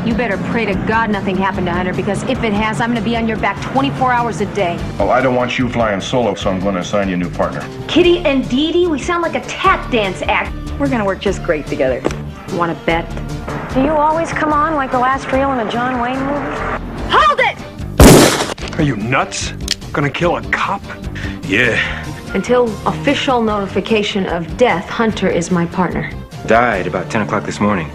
You better pray to God nothing happened to Hunter, because if it has, I'm gonna be on your back 24 hours a day. Well, I don't want you flying solo, so I'm going to assign you a new partner. Kitty and Dee Dee, we sound like a tap dance act. We're gonna work just great together. Want to bet? Do you always come on like the last reel in a John Wayne movie? Hold it! Are you nuts? Gonna kill a cop? Yeah. Until official notification of death, Hunter is my partner. Died about 10 o'clock this morning.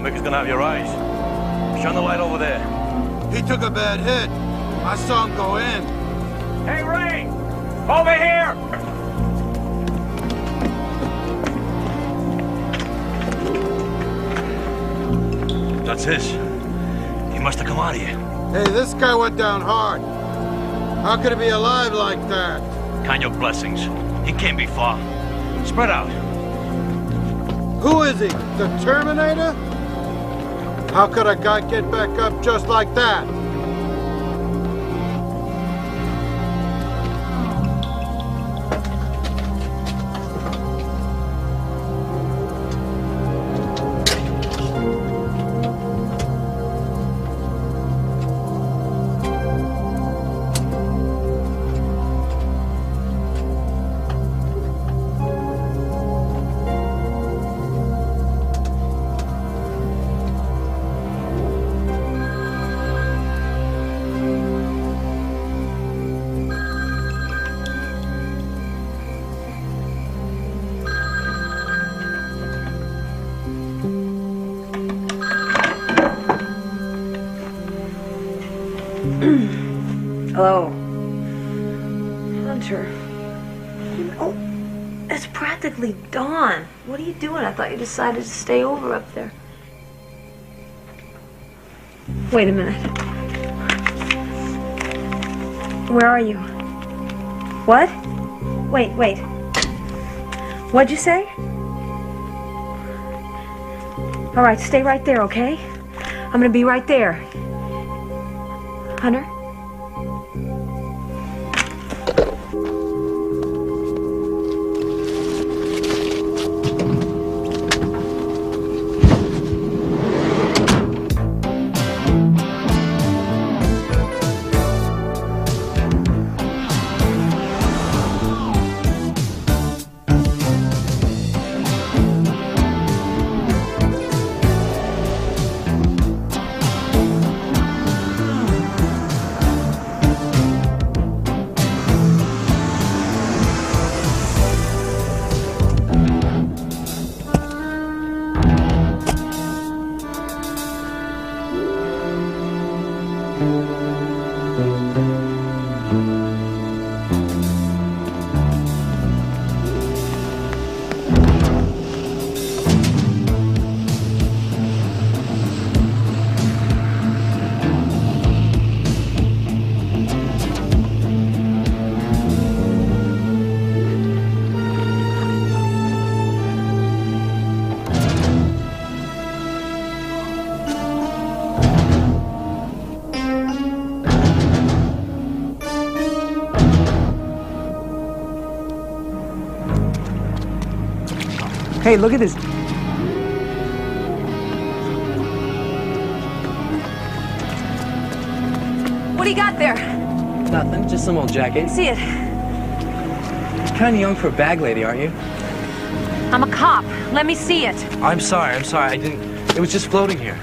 Mick is gonna have your eyes. Shine the light over there. He took a bad hit. I saw him go in. Hey, Ray! Over here! That's his. He must have come out of here. Hey, this guy went down hard. How could he be alive like that? Count your blessings. He can't be far. Spread out. Who is he? The Terminator? How could a guy get back up just like that? Hello. Hunter. Oh, it's practically dawn. What are you doing? I thought you decided to stay over up there. Wait a minute. Where are you? What? Wait. What'd you say? All right, stay right there, okay? I'm gonna be right there. Hunter? Hey, look at this. What do you got there? Nothing, just some old jacket. See it. You're kind of young for a bag lady, aren't you? I'm a cop. Let me see it. I'm sorry. I didn't... It was just floating here.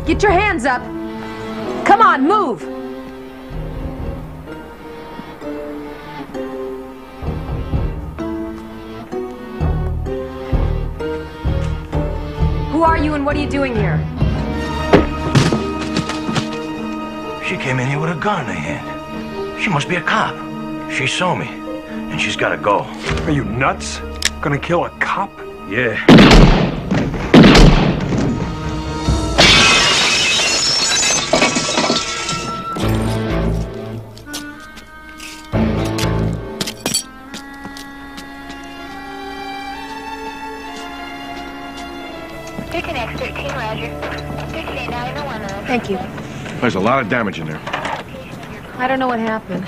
Get your hands up. Come on, move. Who are you and what are you doing here? She came in here with a gun in her hand. She must be a cop. She saw me, and she's got to go. Are you nuts? Gonna kill a cop? Yeah. Thank you. There's a lot of damage in there. I don't know what happened.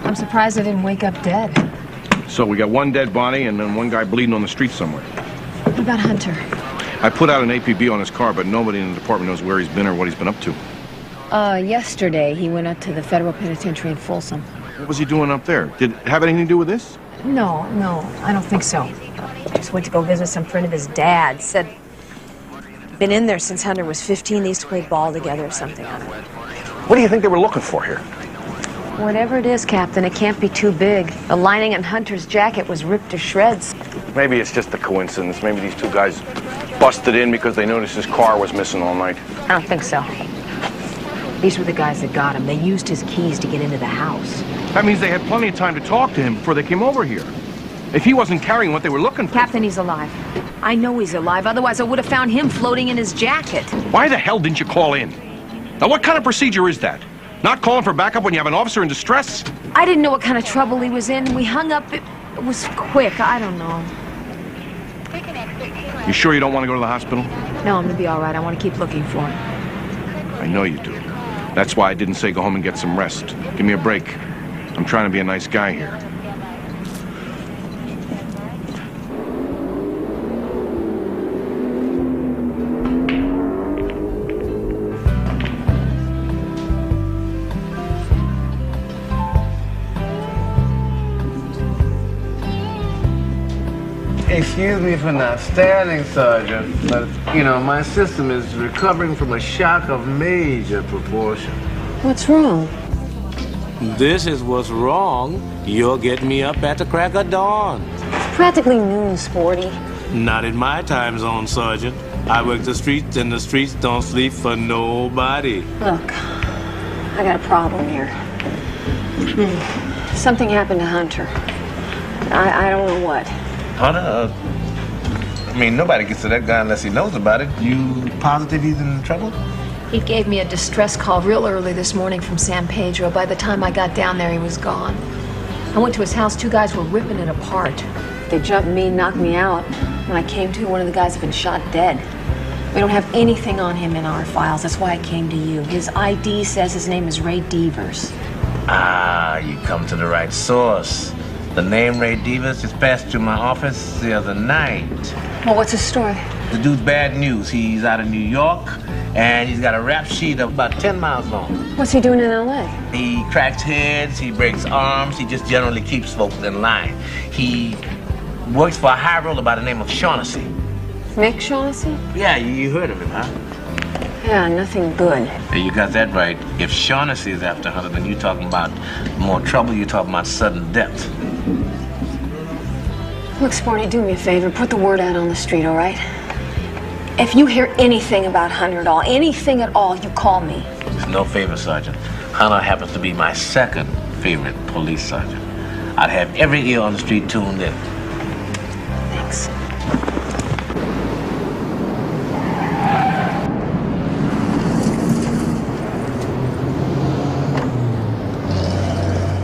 I'm surprised I didn't wake up dead. So we got one dead body and then one guy bleeding on the street somewhere. What about Hunter? I put out an APB on his car, but nobody in the department knows where he's been or what he's been up to. Yesterday he went up to the federal penitentiary in Folsom. What was he doing up there? Did it have anything to do with this? No, I don't think so. Just went to go visit some friend of his dad. Said been in there since Hunter was 15. They used to play ball together or something. I don't know. What do you think they were looking for here? Whatever it is, Captain, it can't be too big. The lining on Hunter's jacket was ripped to shreds. Maybe it's just a coincidence. Maybe these two guys busted in because they noticed his car was missing all night. I don't think so. These were the guys that got him. They used his keys to get into the house. That means they had plenty of time to talk to him before they came over here. If he wasn't carrying what they were looking for... Captain, he's alive. I know he's alive. Otherwise, I would have found him floating in his jacket. Why the hell didn't you call in? Now, what kind of procedure is that? Not calling for backup when you have an officer in distress? I didn't know what kind of trouble he was in. We hung up. It was quick. I don't know. You sure you don't want to go to the hospital? No, I'm gonna be all right. I want to keep looking for him. I know you do. That's why I didn't say go home and get some rest. Give me a break. I'm trying to be a nice guy here. Excuse me for not standing, Sergeant, but, you know, my system is recovering from a shock of major proportion. What's wrong? This is what's wrong. You'll get me up at the crack of dawn. It's practically noon, Sporty. Not in my time zone, Sergeant. I work the streets, and the streets don't sleep for nobody. Look, I got a problem here. Something happened to Hunter. I don't know what. Hunter? I mean, nobody gets to that guy unless he knows about it. You positive he's in trouble? He gave me a distress call real early this morning from San Pedro. By the time I got down there, he was gone. I went to his house. 2 guys were ripping it apart. They jumped me, knocked me out. When I came to, one of the guys had been shot dead. We don't have anything on him in our files. That's why I came to you. His ID says his name is Ray Devers. Ah, you come to the right source. The name Ray Devers just passed through my office the other night. Well, what's his story? The dude's bad news. He's out of New York, and he's got a rap sheet of about 10 miles long. What's he doing in L.A.? He cracks heads, he breaks arms, he just generally keeps folks in line. He works for a high roller by the name of Shaughnessy. Nick Shaughnessy? Yeah, you heard of him, huh? Yeah, nothing good. Yeah, you got that right. If Shaughnessy is after Hunter, then you're talking about more trouble, you're talking about sudden death. Look, Sporty, do me a favor. Put the word out on the street, all right? If you hear anything about Hunter at all, anything at all, you call me. It's no favor, Sergeant. Hunter happens to be my second favorite police sergeant. I'd have every ear on the street tuned in. Thanks.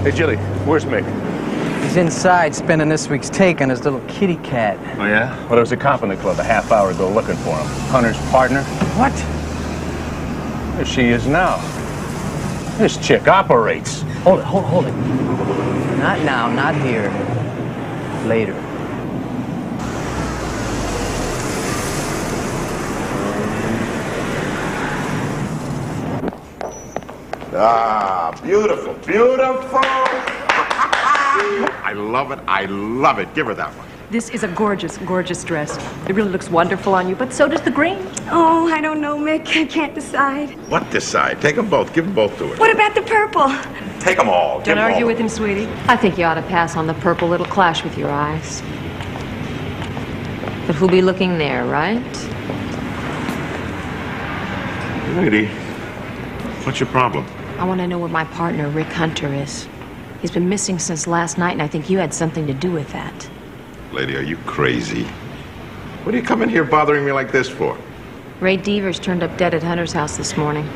Hey, Jilly, where's Mick? He's inside spending this week's take on his little kitty cat. Oh, yeah? Well, there was a cop in the club a half hour ago looking for him. Hunter's partner. What? There she is now. This chick operates. Hold it. Not now, not here. Later. Ah, beautiful, beautiful. I love it. Give her that one. This is a gorgeous, gorgeous dress. It really looks wonderful on you, but so does the green. Oh, I don't know, Mick. I can't decide. What decide? Take them both. Give them both to her. What about the purple? Take them all. Don't argue with him, sweetie. I think you ought to pass on the purple. It'll clash with your eyes. But who'll be looking there, right? Lady, what's your problem? I want to know where my partner, Rick Hunter, is. He's been missing since last night, and I think you had something to do with that. Lady, are you crazy? What are you coming here bothering me like this for? Ray Devers turned up dead at Hunter's house this morning.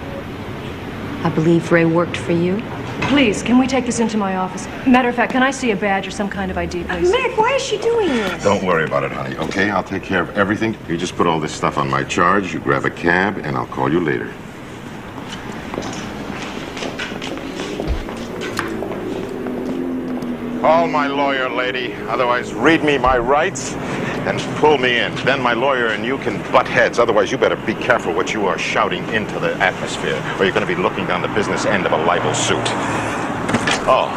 I believe Ray worked for you. Please, can we take this into my office? Matter of fact, can I see a badge or some kind of ID, please? Mick, why is she doing this? Don't worry about it, honey, okay? I'll take care of everything. You just put all this stuff on my charge, you grab a cab, and I'll call you later. Call my lawyer, lady. Otherwise, read me my rights and pull me in. Then my lawyer and you can butt heads. Otherwise, you better be careful what you are shouting into the atmosphere, or you're going to be looking down the business end of a libel suit. Oh,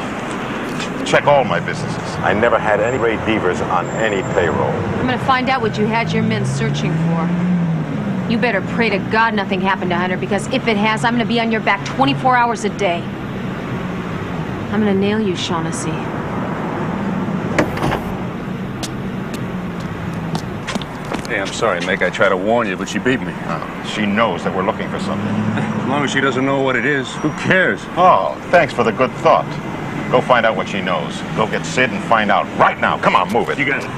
check all my businesses. I never had any Ray Devers on any payroll. I'm going to find out what you had your men searching for. You better pray to God nothing happened to Hunter, because if it has, I'm going to be on your back 24 hours a day. I'm going to nail you, Shaughnessy. Hey, I'm sorry, Mick. I tried to warn you, but she beat me. She knows that we're looking for something. As long as she doesn't know what it is, who cares? Oh, thanks for the good thought. Go find out what she knows. Go get Sid and find out right now. Come on, move it. You got it.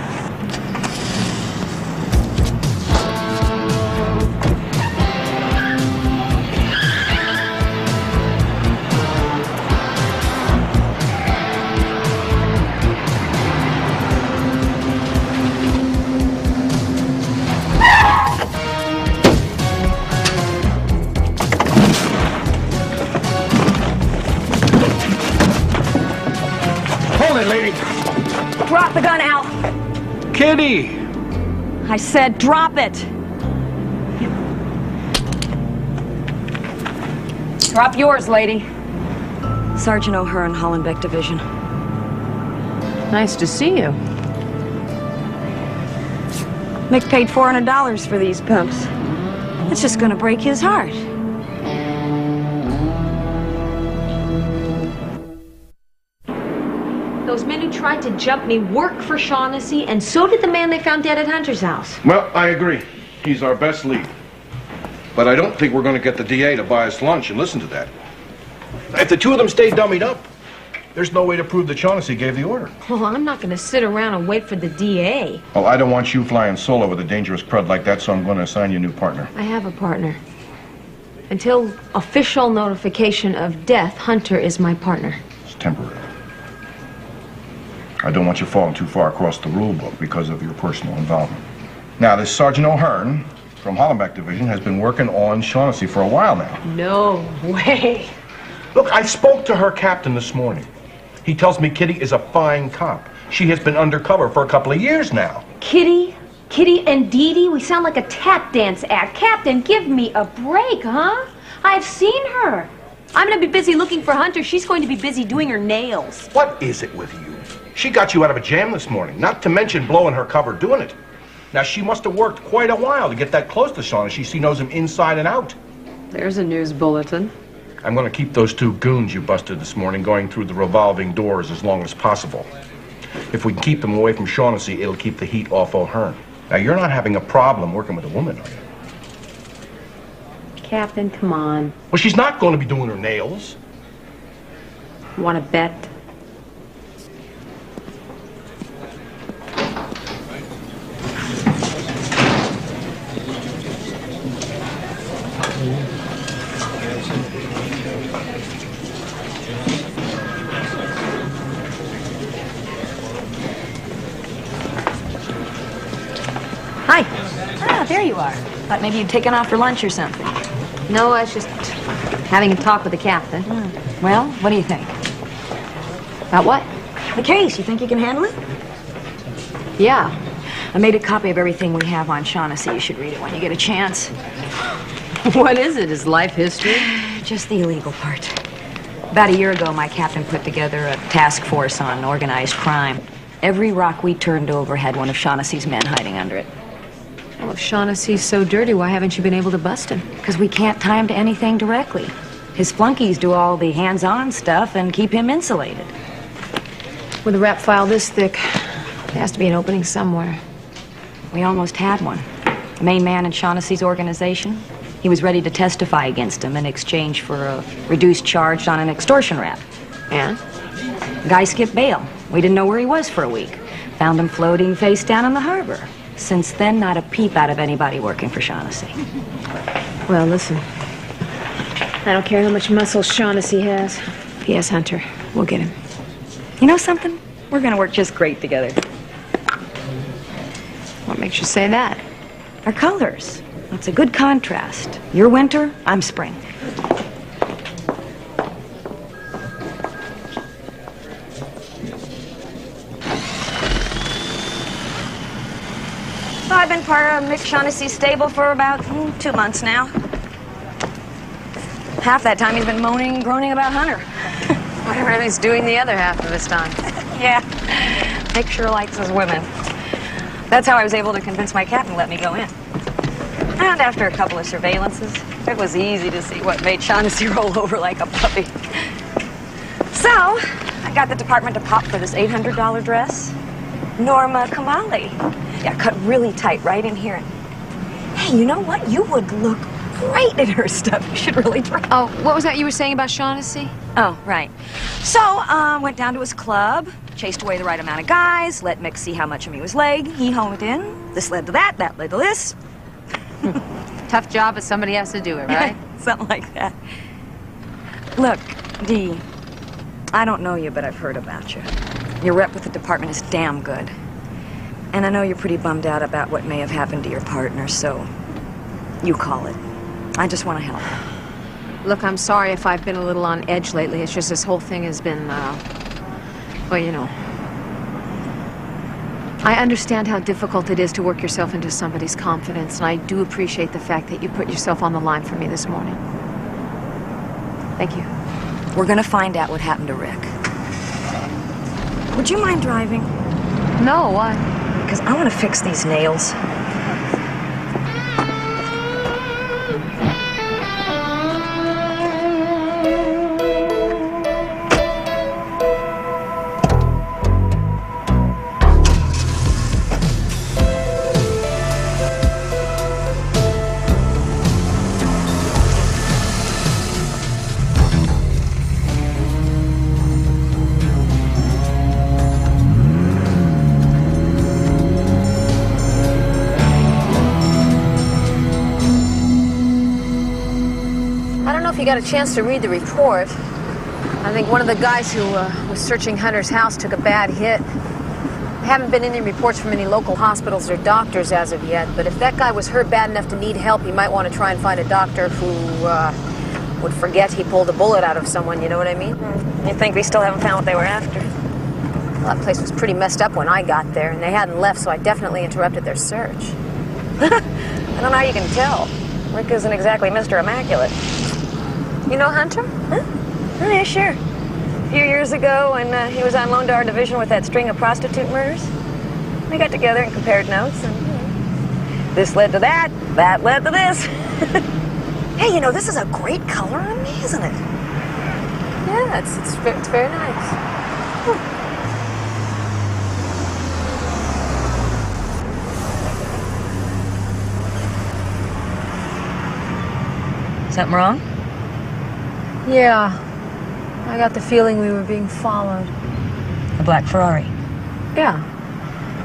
Lady. Drop the gun, Al. Kitty! I said drop it. Drop yours, lady. Sergeant O'Hearn, Hollenbeck Division. Nice to see you. Mick paid $400 for these pumps. It's just gonna break his heart. Those men who tried to jump me work for Shaughnessy, and so did the man they found dead at Hunter's house. Well, I agree. He's our best lead. But I don't think we're going to get the DA to buy us lunch and listen to that. If the two of them stay dummied up, there's no way to prove that Shaughnessy gave the order. Well, I'm not going to sit around and wait for the DA. Well, I don't want you flying solo with a dangerous crud like that, so I'm going to assign you a new partner. I have a partner. Until official notification of death, Hunter is my partner. It's temporary. I don't want you falling too far across the rule book because of your personal involvement. Now, this Sergeant O'Hearn from Hollenbeck Division has been working on Shaughnessy for a while now. No way. Look, I spoke to her captain this morning. He tells me Kitty is a fine cop. She has been undercover for a couple of years now. Kitty and Dee Dee, we sound like a tap dance act. Captain, give me a break, huh? I've seen her. I'm going to be busy looking for Hunter. She's going to be busy doing her nails. What is it with you? She got you out of a jam this morning, not to mention blowing her cover doing it. Now, she must have worked quite a while to get that close to Shaughnessy. She knows him inside and out. There's a news bulletin. I'm going to keep those two goons you busted this morning going through the revolving doors as long as possible. If we can keep them away from Shaughnessy, it'll keep the heat off O'Hearn. Now, you're not having a problem working with a woman, are you? Captain, come on. Well, she's not going to be doing her nails. Want to bet? Hi. Ah, there you are. Thought maybe you'd taken off for lunch or something. No, I was just having a talk with the captain. Well, what do you think? About what? The case. You think you can handle it? Yeah. I made a copy of everything we have on Shaughnessy. You should read it when you get a chance. What is it? His life history? Just the illegal part. About a year ago, my captain put together a task force on organized crime. Every rock we turned over had one of Shaughnessy's men hiding under it. Well, if Shaughnessy's so dirty, why haven't you been able to bust him? Because we can't tie him to anything directly. His flunkies do all the hands-on stuff and keep him insulated. With a rap file this thick, there has to be an opening somewhere. We almost had one. The main man in Shaughnessy's organization. He was ready to testify against him in exchange for a reduced charge on an extortion rap. And? The guy skipped bail. We didn't know where he was for a week. Found him floating face down in the harbor. Since then, not a peep out of anybody working for Shaughnessy. Well, listen. I don't care how much muscle Shaughnessy has. If he has Hunter, we'll get him. You know something? We're gonna work just great together. What makes you say that? Our colors. It's a good contrast. You're winter, I'm spring. So I've been part of Mick Shaughnessy's stable for about 2 months now. Half that time he's been moaning and groaning about Hunter. Whatever he's doing the other half of his time. Yeah. Mick sure likes his women. That's how I was able to convince my captain to let me go in. And after a couple of surveillances, it was easy to see what made Shaughnessy roll over like a puppy. So, I got the department to pop for this $800 dress. Norma Kamali. Yeah, cut really tight right in here. Hey, you know what? You would look great in her stuff. You should really try. Oh, what was that you were saying about Shaughnessy? Oh, right. So, went down to his club, chased away the right amount of guys, let Mick see how much of me was leg. He honed in. This led to that led to this. Tough job, but somebody has to do it, right? Something like that. Look, Dee, I don't know you, but I've heard about you. Your rep with the department is damn good. And I know you're pretty bummed out about what may have happened to your partner, so you call it. I just want to help. Look, I'm sorry if I've been a little on edge lately. It's just this whole thing has been, well, you know. I understand how difficult it is to work yourself into somebody's confidence, and I do appreciate the fact that you put yourself on the line for me this morning. Thank you. We're gonna find out what happened to Rick. Would you mind driving? No, why? Because I want to fix these nails. if you got a chance to read the report. I think one of the guys who was searching Hunter's house took a bad hit. There haven't been any reports from any local hospitals or doctors as of yet, but if that guy was hurt bad enough to need help, he might want to try and find a doctor who would forget he pulled a bullet out of someone, you know what I mean? You think we still haven't found what they were after? Well, that place was pretty messed up when I got there, and they hadn't left, so I definitely interrupted their search. I don't know how you can tell. Rick isn't exactly Mr. Immaculate. You know Hunter? Huh? Oh, yeah, sure. A few years ago, when he was on loan to our division with that string of prostitute murders, we got together and compared notes, and this led to that led to this. Hey, you know, this is a great color on me, isn't it? Yeah, it's very nice. Something wrong? Yeah. I got the feeling we were being followed. A black Ferrari. Yeah.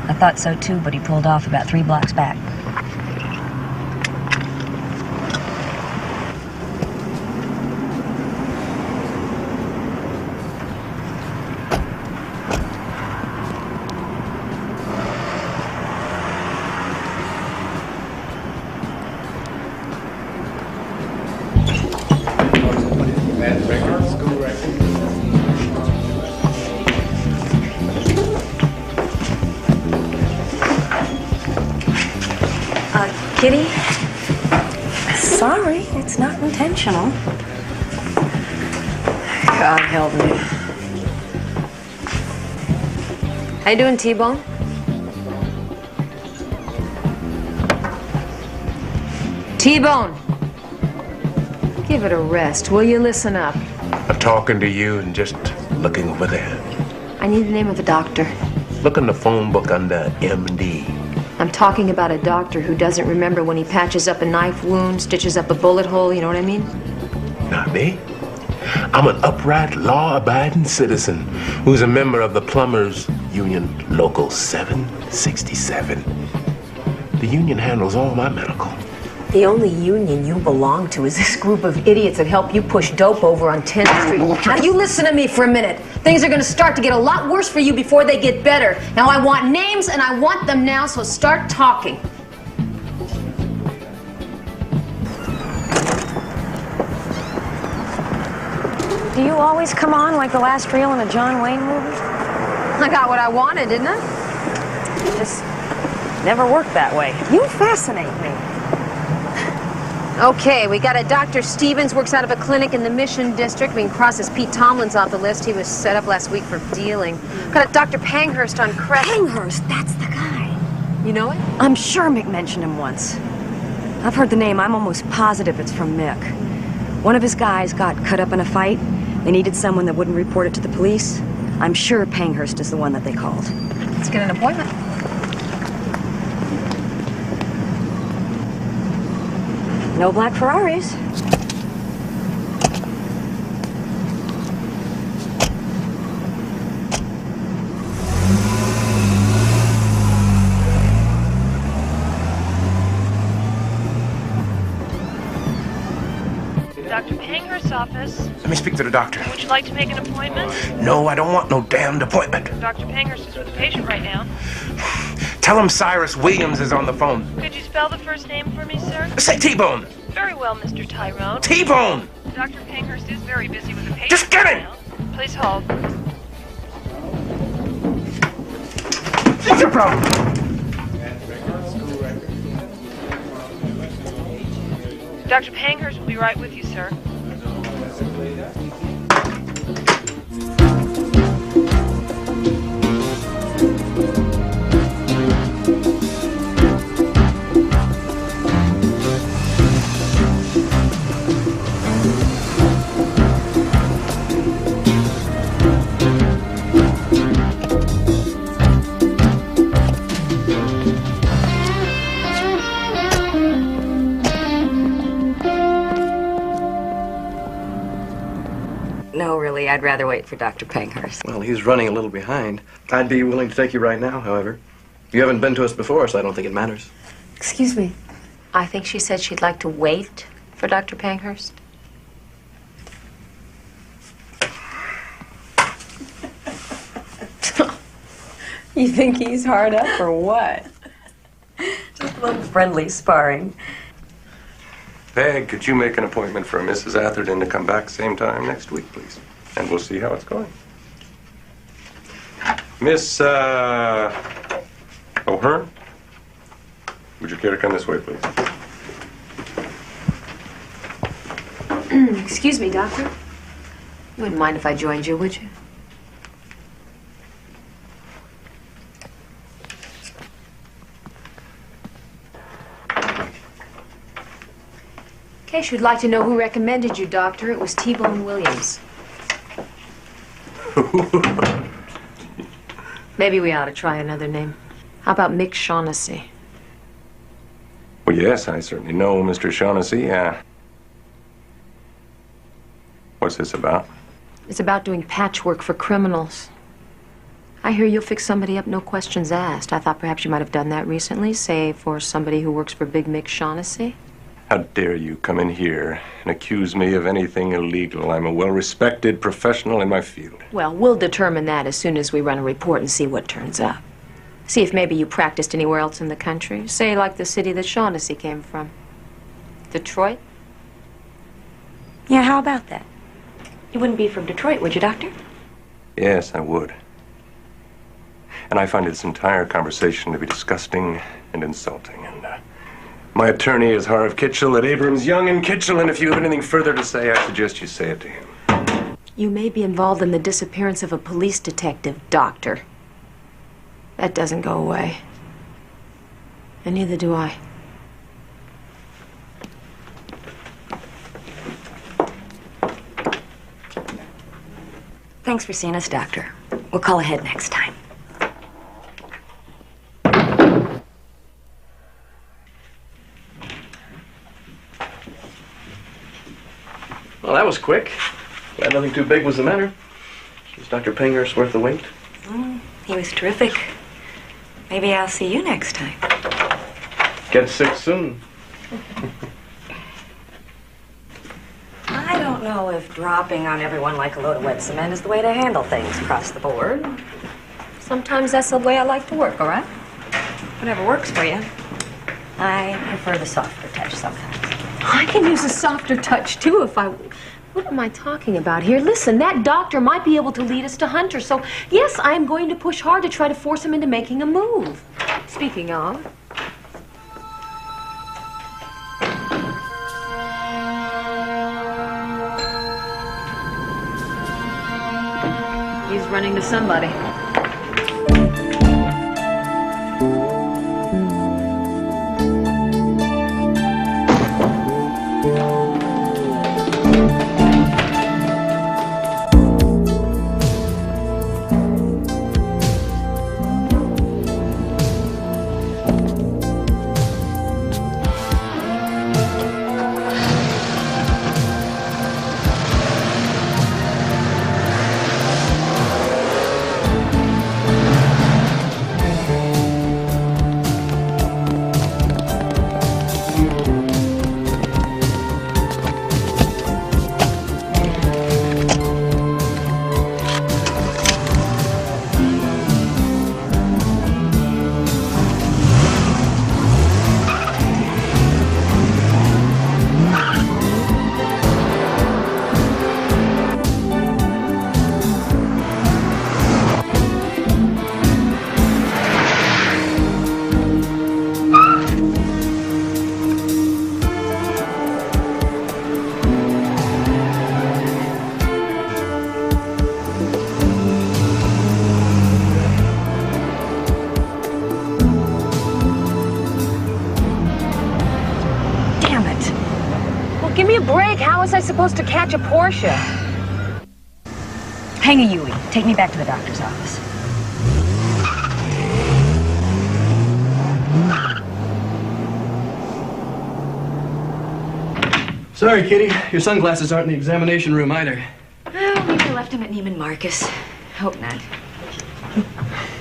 I thought so too, but he pulled off about 3 blocks back. Kitty? Sorry, it's not intentional. God help me. How you doing, T-Bone? T-Bone! Give it a rest. Will you listen up? I'm talking to you and just looking over there. I need the name of a doctor. Look in the phone book under MD. I'm talking about a doctor who doesn't remember when he patches up a knife wound, stitches up a bullet hole, you know what I mean? Not me. I'm an upright, law-abiding citizen who's a member of the Plumbers Union Local 767. The union handles all my medical. The only union you belong to is this group of idiots that help you push dope over on 10th Street. Now, you listen to me for a minute. Things are going to start to get a lot worse for you before they get better. Now, I want names, and I want them now, so start talking. Do you always come on like the last reel in a John Wayne movie? I got what I wanted, didn't I? You just never worked that way. You fascinate me. Okay, we got a Dr. Stevens, works out of a clinic in the Mission District. We can cross his Pete Tomlin's off the list. He was set up last week for dealing. Got a Dr. Panghurst on Crescent. Panghurst, that's the guy. You know it? I'm sure Mick mentioned him once. I've heard the name. I'm almost positive it's from Mick. One of his guys got cut up in a fight. They needed someone that wouldn't report it to the police. I'm sure Panghurst is the one that they called. Let's get an appointment. No black Ferraris. Dr. Panghurst's office. Let me speak to the doctor. Would you like to make an appointment? No, I don't want no damned appointment. Dr. Panghurst is with a patient right now. Tell him Cyrus Williams is on the phone. Could you spell the first name for me, sir? Say T-Bone. Very well, Mr. Tyrone. T-Bone! Dr. Panghurst is very busy with a patient. Just get him! Right, please hold. What's your problem? Dr. Panghurst will be right with you, sir. No, really, I'd rather wait for Dr. Panghurst. Well, he's running a little behind. I'd be willing to take you right now, however. You haven't been to us before, so I don't think it matters. Excuse me. I think she said she'd like to wait for Dr. Panghurst. You think he's hard up or what? Just a little friendly sparring. Peg, could you make an appointment for Mrs. Atherton to come back same time next week, please? And we'll see how it's going. Miss, O'Hearn? Would you care to come this way, please? Excuse me, Doctor. You wouldn't mind if I joined you, would you? In case you'd like to know who recommended you, Doctor, it was T-Bone Williams. Maybe we ought to try another name. How about Mick Shaughnessy? Well, yes, I certainly know Mr. Shaughnessy. What's this about? It's about doing patchwork for criminals. I hear you'll fix somebody up, no questions asked. I thought perhaps you might have done that recently, say for somebody who works for Big Mick Shaughnessy. How dare you come in here and accuse me of anything illegal? I'm a well-respected professional in my field. Well, we'll determine that as soon as we run a report and see what turns up. See if maybe you practiced anywhere else in the country. Say like the city that Shaughnessy came from. Detroit? Yeah, how about that? You wouldn't be from Detroit, would you, Doctor? Yes, I would. And I find this entire conversation to be disgusting and insulting. And my attorney is Harv Kitchell at Abrams, Young and Kitchell, and if you have anything further to say, I suggest you say it to him. You may be involved in the disappearance of a police detective, Doctor. That doesn't go away. And neither do I. Thanks for seeing us, Doctor. We'll call ahead next time. Well, that was quick. Glad nothing too big was the matter. Is Dr. Pankhurst worth the wait? He was terrific. Maybe I'll see you next time. Get sick soon. I don't know if dropping on everyone like a load of wet cement is the way to handle things across the board. Sometimes that's the way I like to work, all right? Whatever works for you. I prefer the softer touch sometimes. I can use a softer touch, too, if I... What am I talking about here? Listen, that doctor might be able to lead us to Hunter, so yes, I am going to push hard to try to force him into making a move. Speaking of... He's running to somebody. Give me a break. How was I supposed to catch a Porsche? Hang a Yui. Take me back to the doctor's office. Sorry, Kitty. Your sunglasses aren't in the examination room either. Oh, maybe I left them at Neiman Marcus. Hope not.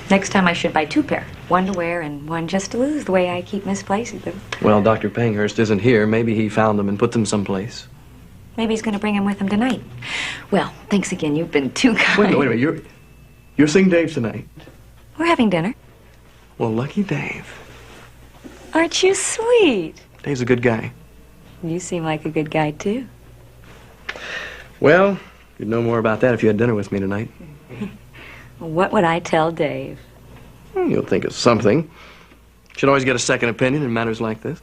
Next time I should buy 2 pair. One to wear and one just to lose, the way I keep misplacing them. Well, Dr. Pankhurst isn't here. Maybe he found them and put them someplace. Maybe he's going to bring them with him tonight. Well, thanks again. You've been too kind. Wait a minute. You're seeing Dave tonight? We're having dinner. Well, lucky Dave. Aren't you sweet? Dave's a good guy. You seem like a good guy, too. Well, you'd know more about that if you had dinner with me tonight. What would I tell Dave? You'll think of something. Should always get a second opinion in matters like this.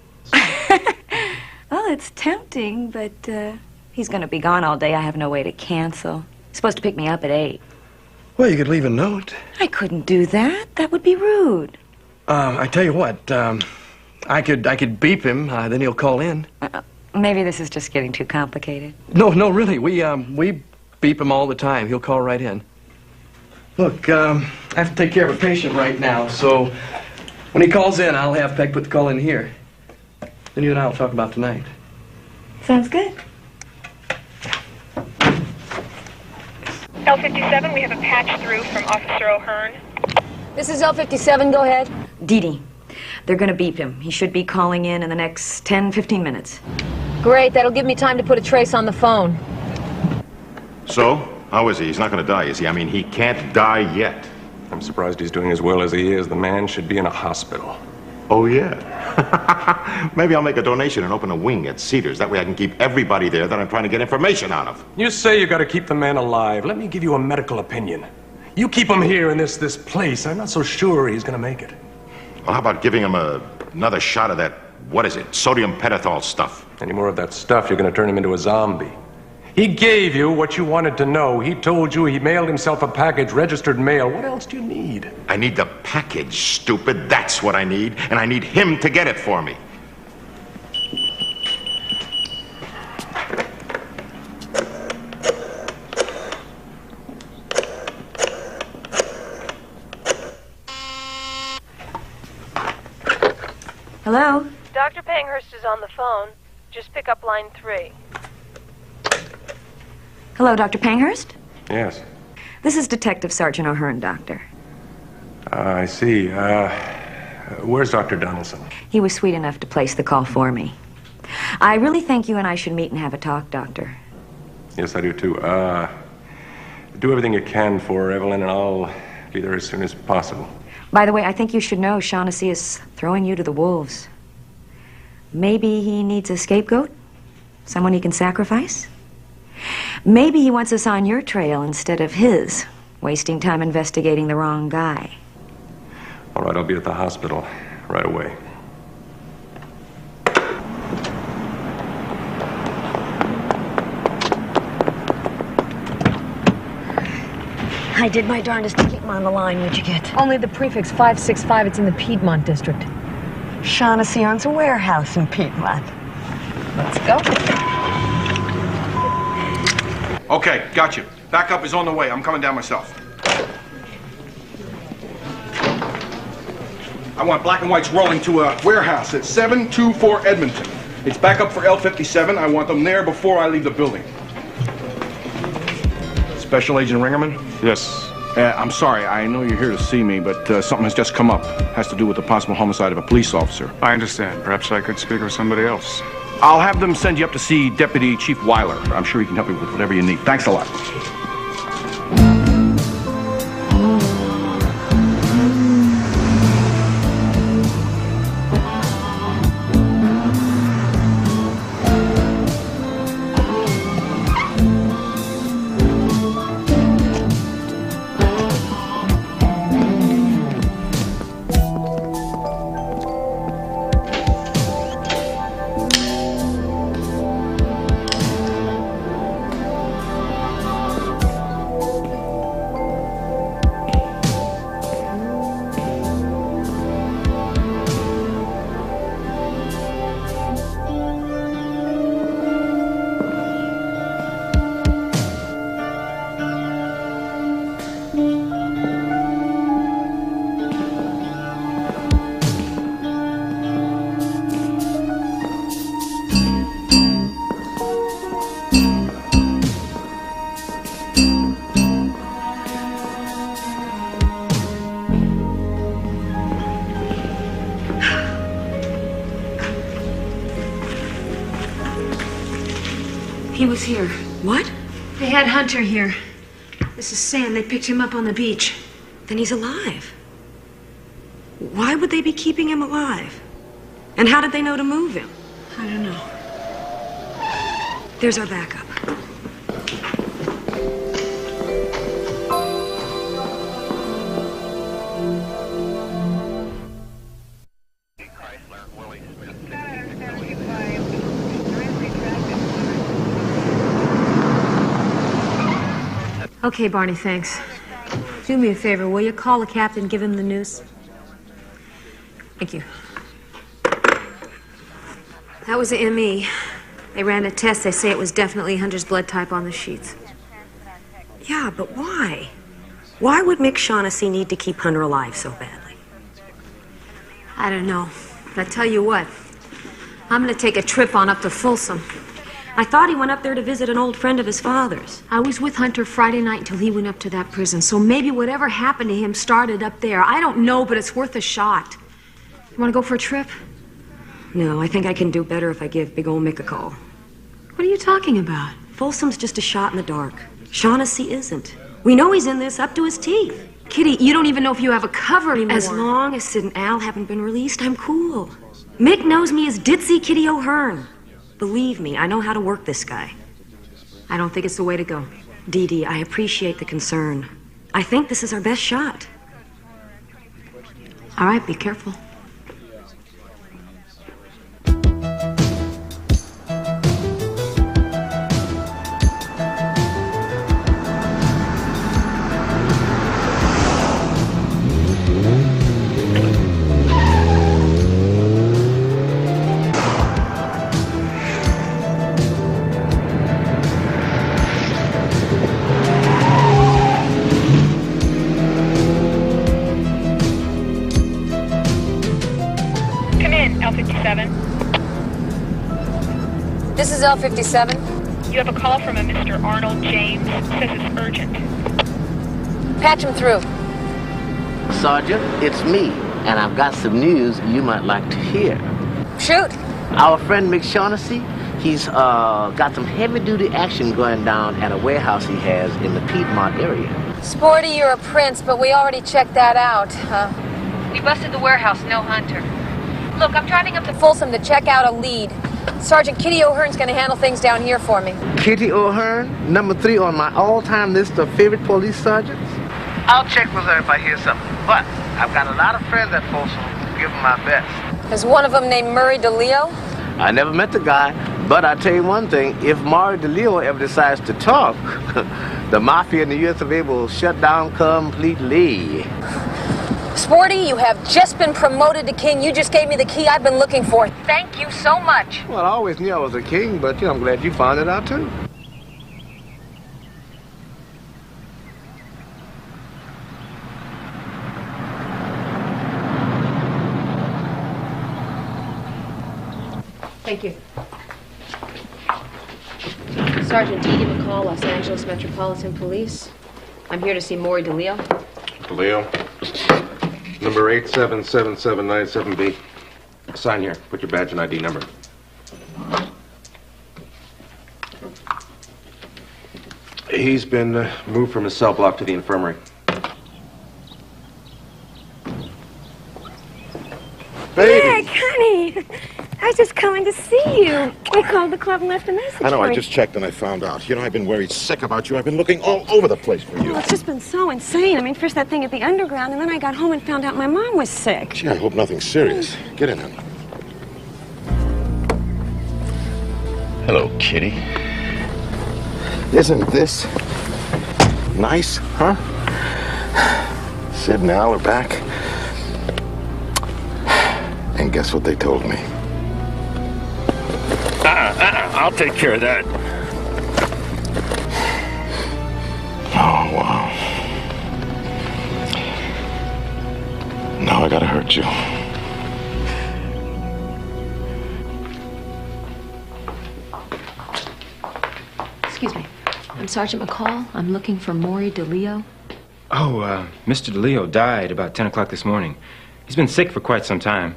Well, it's tempting, but he's going to be gone all day. I have no way to cancel. He's supposed to pick me up at 8. Well, you could leave a note. I couldn't do that. That would be rude. I tell you what, I could beep him, then he'll call in. Maybe this is just getting too complicated. No, really. We beep him all the time. He'll call right in. Look, I have to take care of a patient right now, so when he calls in, I'll have Peg put the call in here. Then you and I will talk about tonight. Sounds good. L57, we have a patch through from Officer O'Hearn. This is L57, go ahead. Dee Dee, they're gonna beep him. He should be calling in the next 10-15 minutes. Great, that'll give me time to put a trace on the phone. So, how is he? He's not going to die, is he? I mean, he can't die yet. I'm surprised he's doing as well as he is. The man should be in a hospital. Oh, yeah. Maybe I'll make a donation and open a wing at Cedars. That way I can keep everybody there that I'm trying to get information out of. You say you got to keep the man alive. Let me give you a medical opinion. You keep him here in this place, I'm not so sure he's going to make it. Well, how about giving him another shot of that, what is it, sodium pentothal stuff? Any more of that stuff, you're going to turn him into a zombie. He gave you what you wanted to know. He told you he mailed himself a package, registered mail. What else do you need? I need the package, stupid. That's what I need. And I need him to get it for me. Hello? Dr. Pankhurst is on the phone. Just pick up line 3. Hello, Dr. Pankhurst? Yes. This is Detective Sergeant O'Hearn, Doctor. I see. Where's Dr. Donaldson? He was sweet enough to place the call for me. I really think you and I should meet and have a talk, Doctor. Yes, I do too. Do everything you can for her, Evelyn, and I'll be there as soon as possible. By the way, I think you should know Shaughnessy is throwing you to the wolves. Maybe he needs a scapegoat? Someone he can sacrifice? Maybe he wants us on your trail instead of his, wasting time investigating the wrong guy. All right, I'll be at the hospital right away. I did my darndest to keep him on the line. What'd you get? Only the prefix 565. It's in the Piedmont district. Shaughnessy owns a warehouse in Piedmont. Let's go. Okay, got you. Backup is on the way. I'm coming down myself. I want black and whites rolling to a warehouse at 724 Edmonton. It's backup for L57. I want them there before I leave the building. Special Agent Ringerman? Yes. I'm sorry. I know you're here to see me, but something has just come up. Has to do with the possible homicide of a police officer. I understand. Perhaps I could speak with somebody else. I'll have them send you up to see Deputy Chief Weiler. I'm sure he can help you with whatever you need. Thanks a lot. He was here. What? They had Hunter here. This is Sam. They picked him up on the beach. Then he's alive. Why would they be keeping him alive? And how did they know to move him? I don't know. There's our backup. Okay, Barney, thanks. Do me a favor, will you call the captain and give him the news? Thank you. That was a ME. They ran a test. They say it was definitely Hunter's blood type on the sheets. Yeah, but why? Why would Mick Shaughnessy need to keep Hunter alive so badly? I don't know. But I tell you what, I'm gonna take a trip on up to Folsom. I thought he went up there to visit an old friend of his father's. I was with Hunter Friday night until he went up to that prison, so maybe whatever happened to him started up there. I don't know, but it's worth a shot. You want to go for a trip? No, I think I can do better if I give Big Ol' Mick a call. What are you talking about? Folsom's just a shot in the dark. Shaughnessy isn't. We know he's in this up to his teeth. Kitty, you don't even know if you have a cover anymore. As long as Sid and Al haven't been released, I'm cool. Mick knows me as Ditzy Kitty O'Hearn. Believe me, I know how to work this guy. I don't think it's the way to go. Dee Dee, I appreciate the concern. I think this is our best shot. All right, be careful. This is L57. You have a call from a Mr. Arnold James. Says it's urgent. Patch him through. Sergeant, it's me, and I've got some news you might like to hear. Shoot. Our friend Mick Shaughnessy, he's got some heavy-duty action going down at a warehouse he has in the Piedmont area. Sporty, you're a prince, but we already checked that out. We busted the warehouse, no Hunter. Look, I'm driving up to Folsom to check out a lead. Sergeant Kitty O'Hearn's gonna handle things down here for me. Kitty O'Hearn, number 3 on my all-time list of favorite police sergeants. I'll check with her if I hear something, but I've got a lot of friends at Folsom who give them my best. Is one of them named Murray DeLeo? I never met the guy, but I tell you one thing, if Murray DeLeo ever decides to talk, the mafia in the US of A will shut down completely. Sporty, you have just been promoted to king. You just gave me the key I've been looking for. Thank you so much. Well, I always knew I was a king, but I'm glad you found it out too. Thank you. Sergeant Dee Dee McCall, Los Angeles Metropolitan Police. I'm here to see Maury DeLeo. DeLeo, number 877797B. Sign here. Put your badge and ID number. He's been moved from his cell block to the infirmary. Baby! Nick, honey! I was just coming to see you. We called the club and left a message I know, for I you. just checked and I found out. You know, I've been worried sick about you. I've been looking all over the place for you. Well, it's just been so insane. I mean, first that thing at the underground, and then I got home and found out my mom was sick. Gee, I hope nothing's serious. Get in, honey. Hello, kitty. Isn't this nice, huh? Sid and Al are back. And guess what they told me? I'll take care of that. Oh, wow. Now I gotta hurt you. Excuse me. I'm Sergeant McCall. I'm looking for Maury DeLeo. Oh, Mr. DeLeo died about 10 o'clock this morning. He's been sick for quite some time.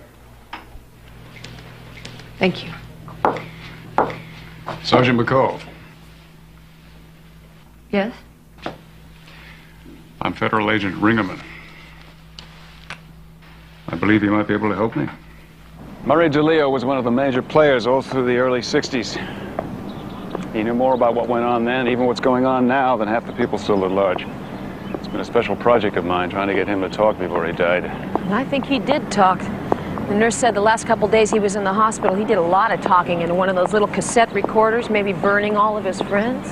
Thank you. Sergeant McCall. Yes? I'm Federal Agent Ringerman. I believe you might be able to help me. Murray DeLeo was one of the major players all through the early 60s. He knew more about what went on then, even what's going on now, than half the people still at large. It's been a special project of mine, trying to get him to talk before he died. And I think he did talk. The nurse said the last couple days he was in the hospital, he did a lot of talking into one of those little cassette recorders, maybe burning all of his friends.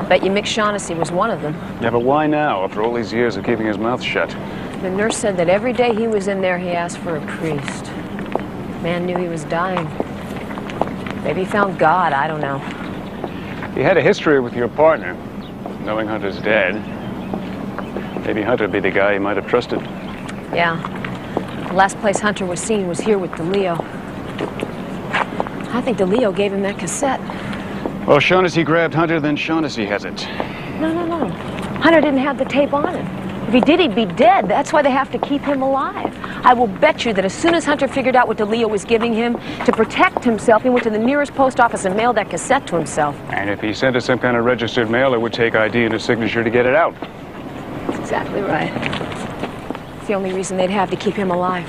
Bet you Mick Shaughnessy was one of them. Yeah, but why now, after all these years of keeping his mouth shut? The nurse said that every day he was in there, he asked for a priest. Man knew he was dying. Maybe he found God, I don't know. He had a history with your partner, knowing Hunter's dead. Maybe Hunter would be the guy he might have trusted. Yeah. The last place Hunter was seen was here with DeLeo. I think DeLeo gave him that cassette. Well, Shaughnessy grabbed Hunter, then Shaughnessy has it. No. Hunter didn't have the tape on him. If he did, he'd be dead. That's why they have to keep him alive. I will bet you that as soon as Hunter figured out what DeLeo was giving him, to protect himself, he went to the nearest post office and mailed that cassette to himself. And if he sent it some kind of registered mail, it would take ID and a signature to get it out. That's exactly right. It's the only reason they'd have to keep him alive.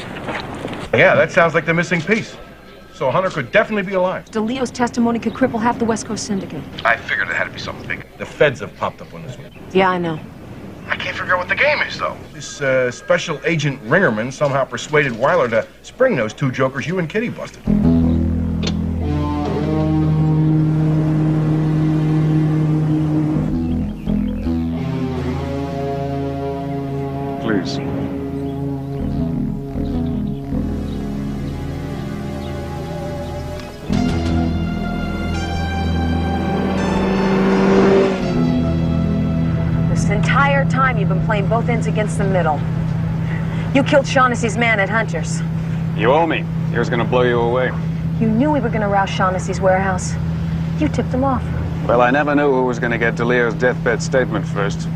Yeah, that sounds like the missing piece. So Hunter could definitely be alive. DeLeo's testimony could cripple half the West Coast syndicate. I figured it had to be something big. The feds have popped up on this one. Yeah, I know. I can't figure out what the game is, though. This special agent Ringerman somehow persuaded Weiler to spring those two jokers you and Kitty busted. Please. Entire time you've been playing both ends against the middle. You killed Shaughnessy's man at Hunter's. You owe me. He was gonna blow you away. You knew we were gonna rouse Shaughnessy's warehouse. You tipped him off. Well, I never knew who was gonna get DeLeo's deathbed statement first.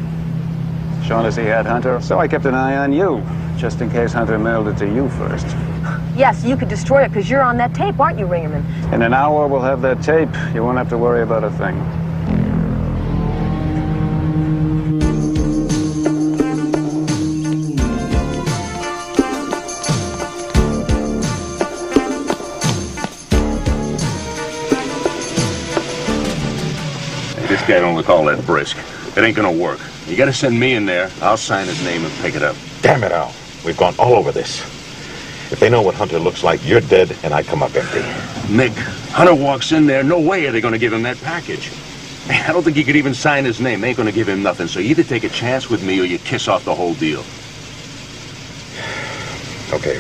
Shaughnessy had Hunter, so I kept an eye on you, just in case Hunter mailed it to you first. Yes, you could destroy it because you're on that tape, aren't you, Ringerman? In an hour, we'll have that tape. You won't have to worry about a thing. This guy don't look all that brisk. It ain't gonna work. You gotta send me in there. I'll sign his name and pick it up. Damn it, Al. We've gone all over this. If they know what Hunter looks like, you're dead, and I come up empty. Mick, Hunter walks in there. No way are they gonna give him that package. I don't think he could even sign his name. They ain't gonna give him nothing. So you either take a chance with me or you kiss off the whole deal. Okay.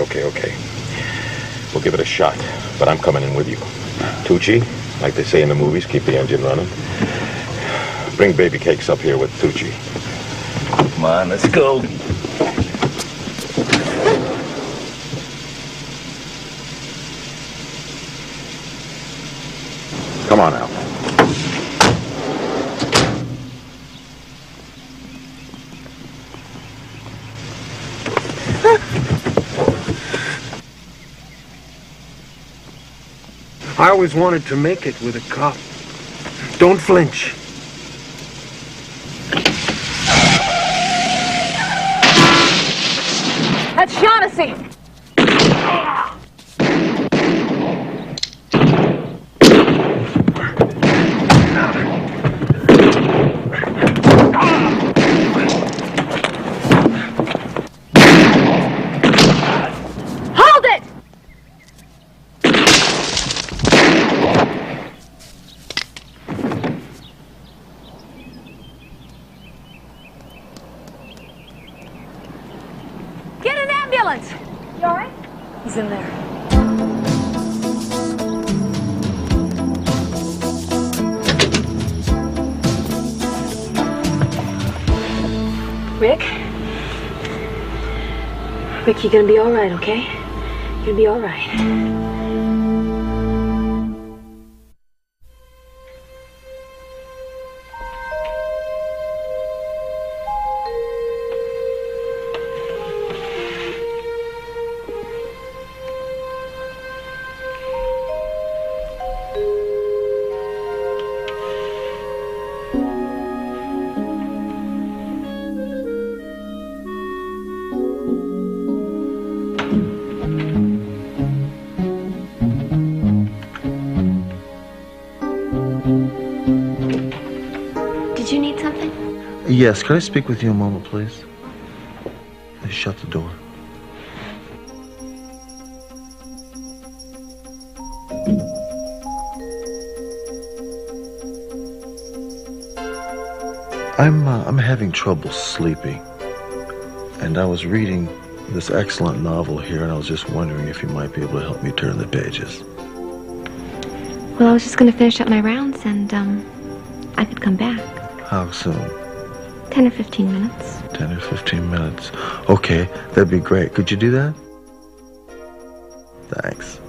We'll give it a shot, but I'm coming in with you. Tucci, like they say in the movies, keep the engine running. Bring baby cakes up here with Tucci. Come on, let's go. Come on, Al. I always wanted to make it with a cop. Don't flinch. That's Shaughnessy! Hold it! Get an ambulance! You all right? He's in there. Rick? Rick, you're gonna be all right, okay? You're gonna be all right. Yes, could I speak with you a moment, please? Please shut the door. I'm having trouble sleeping, and I was reading this excellent novel here, and I was just wondering if you might be able to help me turn the pages. Well, I was just going to finish up my rounds, and I could come back. How soon? 10 or 15 minutes. 10 or 15 minutes. Okay, that'd be great. Could you do that? Thanks.